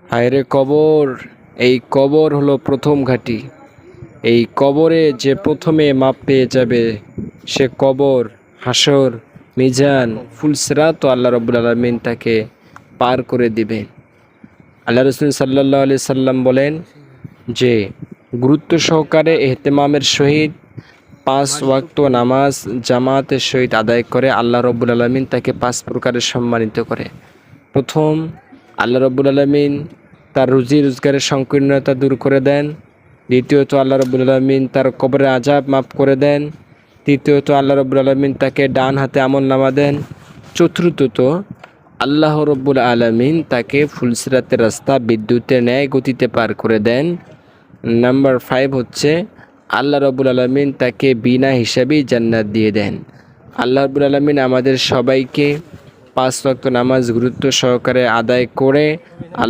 হায়রে কবর, এই কবর হলো প্রথম ঘাঁটি। এই কবরে যে প্রথমে মাপ পেয়ে যাবে সে কবর, হাসর, মিজান, ফুলসিরাত ও আল্লাহ রাব্বুল আলামিন তাকে পার করে দিবে। আল্লাহ রাসূল সাল্লাল্লাহু আলাইহি সাল্লাম বলেন যে গুরুত্ব সহকারে ইহতিমামের সহিত 5 ওয়াক্ত নামাজ জামাতের সহিত আদায় করে আল্লাহ রাব্বুল আলামিন তাকে 5 প্রকারে সম্মানিত করে। প্রথম, আল্লাহ রাব্বুল আলামিন তার রুজি রোজগারের সংকীর্ণতা দূর করে দেন। দ্বিতীয়ত, আল্লাহ রাব্বুল আলামিন তার কবরের আযাব মাফ করে দেন। তৃতীয়ত, আল্লাহ রাব্বুল আলামিন তাকে ডান হাতে আমলনামা দেন। চতুর্থত, আল্লাহ রাব্বুল আলামিন তাকে ফুলসিরাতের রাস্তা বিদ্যুতের ন্যায় গতিতে পার করে দেন। নাম্বার 5 হচ্ছে আল্লাহ রাব্বুল আলামিন তাকে বিনা হিসাবেই জান্নাত দিয়ে দেন। আল্লাহ রাব্বুল আলামিন আমাদের সবাইকে 5 ওয়াক্ত নামাজ গুরুত্ব সহকারে আদায় করে